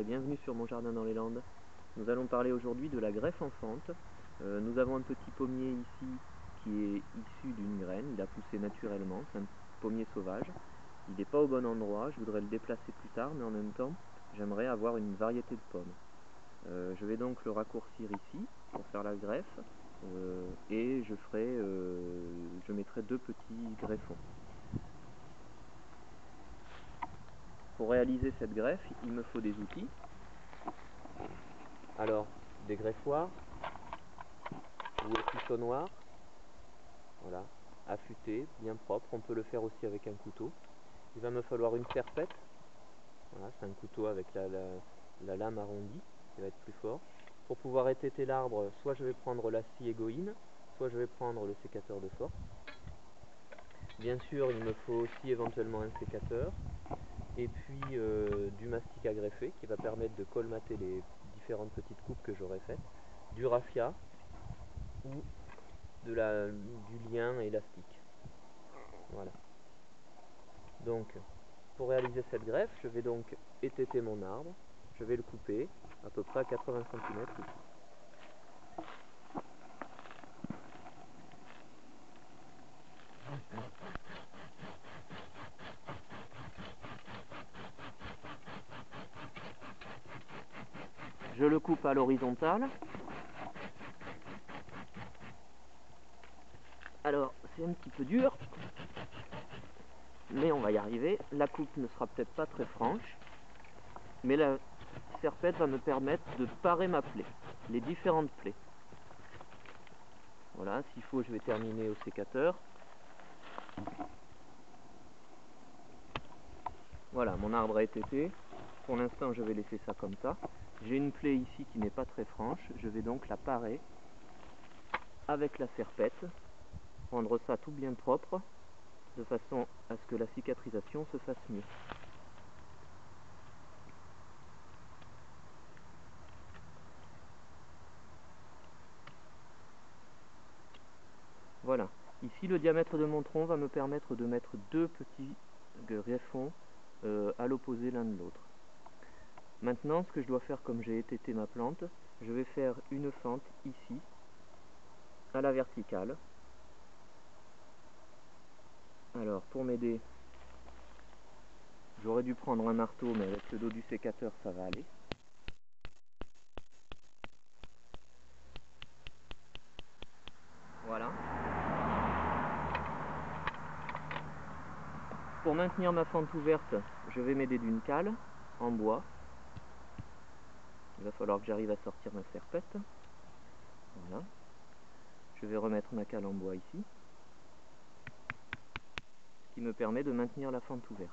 bienvenue sur mon jardin dans les Landes. Nous allons parler aujourd'hui de la greffe en fente. Nous avons un petit pommier ici qui est issu d'une graine, il a poussé naturellement, c'est un pommier sauvage. Il n'est pas au bon endroit, je voudrais le déplacer plus tard, mais en même temps j'aimerais avoir une variété de pommes. Je vais donc le raccourcir ici pour faire la greffe et je mettrai deux petits greffons. Pour réaliser cette greffe, il me faut des outils. Alors, des greffoirs ou échouchonnoirs, voilà, affûtés, bien propres. On peut le faire aussi avec un couteau. Il va me falloir une serpette. Voilà, c'est un couteau avec la lame arrondie qui va être plus fort. Pour pouvoir étêter l'arbre, soit je vais prendre la scie égoïne, soit je vais prendre le sécateur de force. Bien sûr, il me faut aussi éventuellement un sécateur. Et puis du mastic à greffer qui va permettre de colmater les différentes petites coupes que j'aurai faites, du raffia ou du lien élastique. Voilà. Donc pour réaliser cette greffe, je vais donc étêter mon arbre, je vais le couper à peu près à 80 cm ici. Je le coupe à l'horizontale. Alors, c'est un petit peu dur, mais on va y arriver. La coupe ne sera peut-être pas très franche, mais la serpette va me permettre de parer ma plaie, les différentes plaies. Voilà, s'il faut, je vais terminer au sécateur. Voilà, mon arbre a étêté. Pour l'instant, je vais laisser ça comme ça. J'ai une plaie ici qui n'est pas très franche. Je vais donc la parer avec la serpette. Rendre ça tout bien propre, de façon à ce que la cicatrisation se fasse mieux. Voilà. Ici, le diamètre de mon tronc va me permettre de mettre deux petits greffons à l'opposé l'un de l'autre. Maintenant, ce que je dois faire, comme j'ai étêté ma plante, je vais faire une fente ici, à la verticale. Alors, pour m'aider, j'aurais dû prendre un marteau, mais avec le dos du sécateur, ça va aller. Voilà. Pour maintenir ma fente ouverte, je vais m'aider d'une cale en bois. Il va falloir que j'arrive à sortir ma serpette. Voilà. Je vais remettre ma cale en bois ici, ce qui me permet de maintenir la fente ouverte.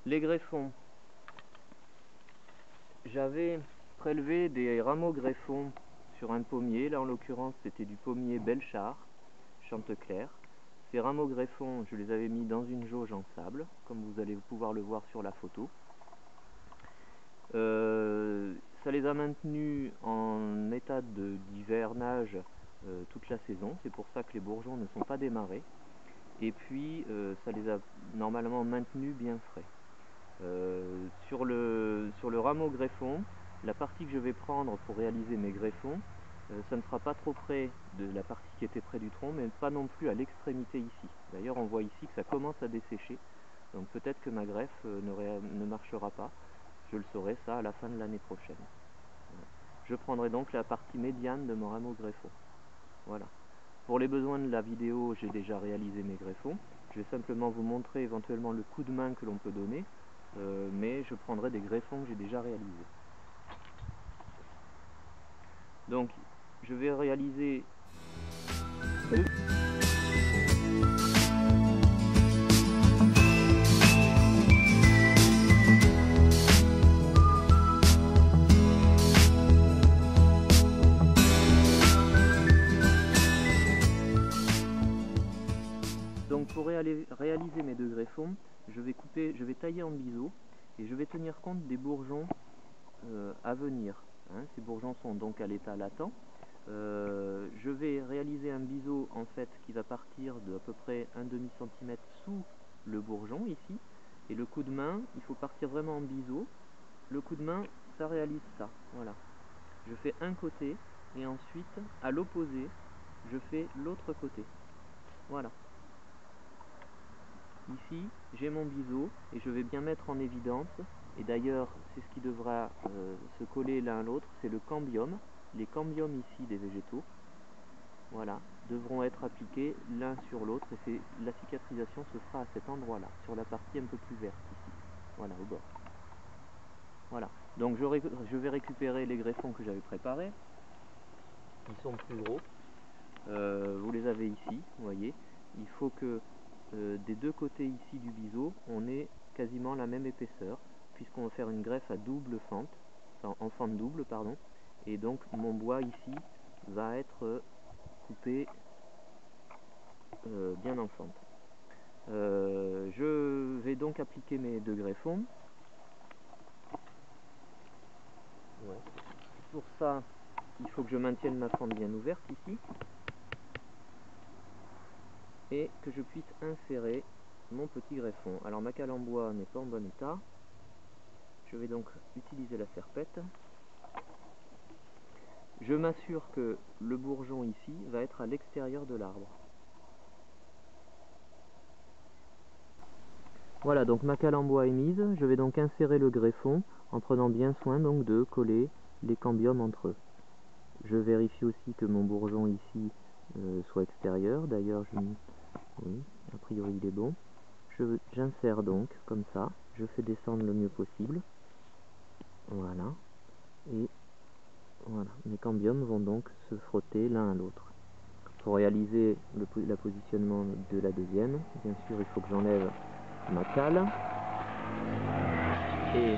Les greffons. J'avais prélevé des rameaux greffons sur un pommier. Là, en l'occurrence, c'était du pommier Belchar, Chanteclair. Ces rameaux greffons, je les avais mis dans une jauge en sable, comme vous allez pouvoir le voir sur la photo. Ça les a maintenus en état d'hivernage toute la saison. C'est pour ça que les bourgeons ne sont pas démarrés. Et puis, ça les a normalement maintenus bien frais. Sur le rameau greffon, la partie que je vais prendre pour réaliser mes greffons, ça ne sera pas trop près de la partie qui était près du tronc, mais pas non plus à l'extrémité ici. D'ailleurs, on voit ici que ça commence à dessécher, donc peut-être que ma greffe ne marchera pas. Je le saurai ça à la fin de l'année prochaine. Voilà. Je prendrai donc la partie médiane de mon rameau greffon. Voilà. Pour les besoins de la vidéo, j'ai déjà réalisé mes greffons. Je vais simplement vous montrer éventuellement le coup de main que l'on peut donner, mais je prendrai des greffons que j'ai déjà réalisés. Donc, je vais réaliser deux. Donc pour réaliser mes deux greffons, je vais tailler en biseau et je vais tenir compte des bourgeons à venir. Hein. Ces bourgeons sont donc à l'état latent. Je vais réaliser un biseau en fait qui va partir de à peu près 1,5 cm sous le bourgeon ici Et le coup de main, il faut partir vraiment en biseau. Le coup de main, ça réalise ça, voilà. Je fais un côté, et ensuite, à l'opposé, je fais l'autre côté. Voilà. Ici, j'ai mon biseau, et je vais bien mettre en évidence, et d'ailleurs, c'est ce qui devra se coller l'un à l'autre, c'est le cambium. Les cambiums ici des végétaux, voilà, devront être appliqués l'un sur l'autre, et la cicatrisation se fera à cet endroit-là, sur la partie un peu plus verte ici, voilà, au bord. Voilà, donc je vais récupérer les greffons que j'avais préparés. Ils sont plus gros. Vous les avez ici, vous voyez. Il faut que des deux côtés ici du biseau, on ait quasiment la même épaisseur, puisqu'on va faire une greffe à double fente, enfin en fente double, pardon. Et donc mon bois ici va être coupé bien en fente. Je vais donc appliquer mes deux greffons. Ouais. Pour ça, il faut que je maintienne ma fente bien ouverte ici et que je puisse insérer mon petit greffon. Alors ma cale en bois n'est pas en bon état. Je vais donc utiliser la serpette. Je m'assure que le bourgeon ici va être à l'extérieur de l'arbre. Voilà, donc ma cale en bois est mise. Je vais donc insérer le greffon en prenant bien soin donc de coller les cambiums entre eux. Je vérifie aussi que mon bourgeon ici soit extérieur. D'ailleurs, oui, a priori il est bon. J'insère donc comme ça. Je fais descendre le mieux possible. Voilà. Et voilà, mes cambiums vont donc se frotter l'un à l'autre. Pour réaliser le positionnement de la deuxième, bien sûr il faut que j'enlève ma cale. Et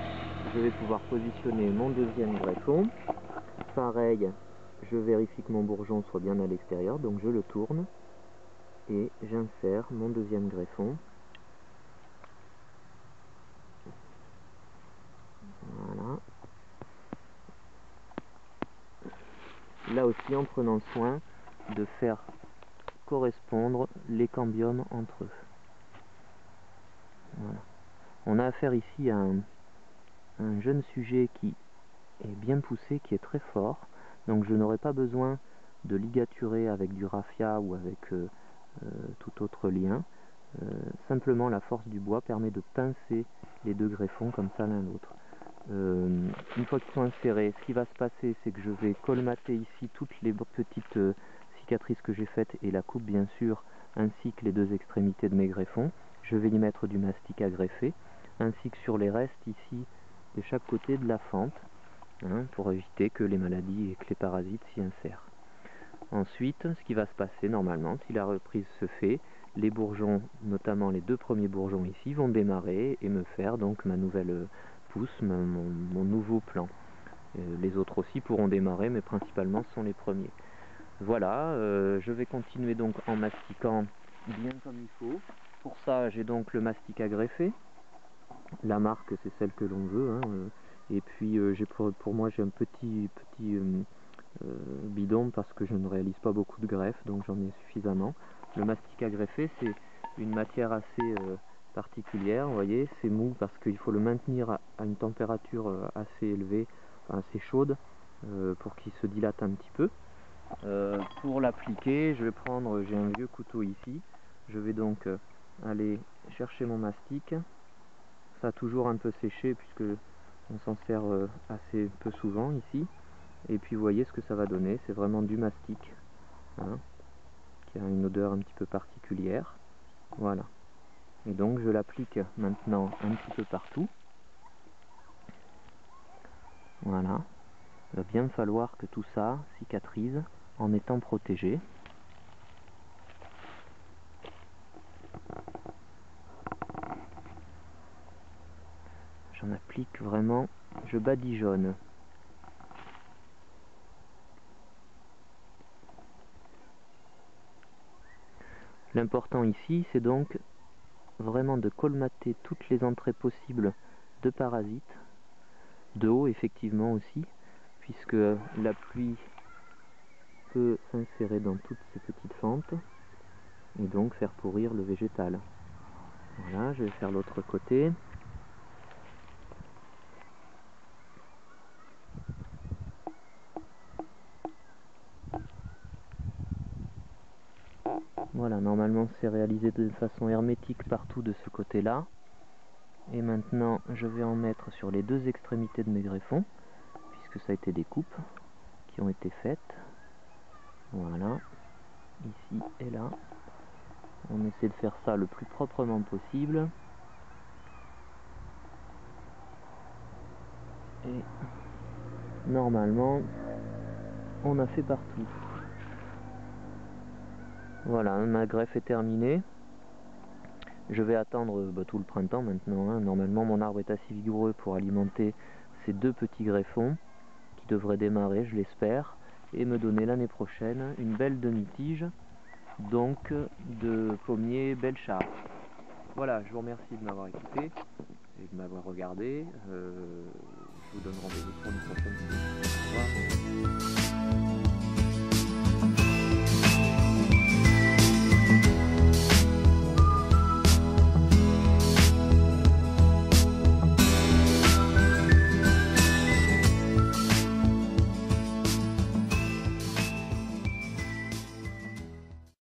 je vais pouvoir positionner mon deuxième greffon. Pareil, je vérifie que mon bourgeon soit bien à l'extérieur, donc je le tourne. Et j'insère mon deuxième greffon. Voilà. Là aussi en prenant soin de faire correspondre les cambiums entre eux. Voilà. On a affaire ici à un jeune sujet qui est bien poussé, qui est très fort, donc je n'aurai pas besoin de ligaturer avec du raffia ou avec tout autre lien. Simplement la force du bois permet de pincer les deux greffons comme ça l'un l'autre. Une fois qu'ils sont insérés, ce qui va se passer, c'est que je vais colmater ici toutes les petites cicatrices que j'ai faites et la coupe bien sûr, ainsi que les deux extrémités de mes greffons. Je vais y mettre du mastic à greffer, ainsi que sur les restes ici de chaque côté de la fente, hein, pour éviter que les maladies et que les parasites s'y insèrent. Ensuite, ce qui va se passer normalement, si la reprise se fait, les bourgeons, notamment les deux premiers bourgeons ici, vont démarrer et me faire donc ma nouvelle pousse, mon nouveau plan. Les autres aussi pourront démarrer, mais principalement ce sont les premiers. Voilà, je vais continuer donc en mastiquant bien comme il faut. Pour ça, j'ai donc le mastic à greffer. La marque, c'est celle que l'on veut. Hein, et puis, pour moi, j'ai un petit bidon parce que je ne réalise pas beaucoup de greffes, donc j'en ai suffisamment. Le mastic à greffer, c'est une matière assez particulière, vous voyez, c'est mou parce qu'il faut le maintenir à une température assez élevée, enfin assez chaude, pour qu'il se dilate un petit peu. Pour l'appliquer, j'ai un vieux couteau ici, je vais donc aller chercher mon mastic. Ça a toujours un peu séché puisque on s'en sert assez peu souvent ici. Et puis vous voyez ce que ça va donner, c'est vraiment du mastic, hein, qui a une odeur un petit peu particulière. Voilà. Et donc je l'applique maintenant un petit peu partout. Voilà. Il va bien falloir que tout ça cicatrise en étant protégé. J'en applique vraiment, je badigeonne. L'important ici, c'est donc vraiment de colmater toutes les entrées possibles de parasites, de eau effectivement aussi, puisque la pluie peut s'insérer dans toutes ces petites fentes et donc faire pourrir le végétal. Voilà, je vais faire l'autre côté. Voilà, normalement c'est réalisé de façon hermétique partout de ce côté-là. Et maintenant, je vais en mettre sur les deux extrémités de mes greffons, puisque ça a été des coupes qui ont été faites. Voilà, ici et là. On essaie de faire ça le plus proprement possible. Et normalement, on a fait partout. Voilà, ma greffe est terminée. Je vais attendre tout le printemps maintenant, hein. Normalement mon arbre est assez vigoureux pour alimenter ces deux petits greffons qui devraient démarrer, je l'espère, et me donner l'année prochaine une belle demi-tige, donc de pommier Belchar. Voilà, je vous remercie de m'avoir écouté et de m'avoir regardé. Je vous donne rendez-vous pour une prochaine vidéo.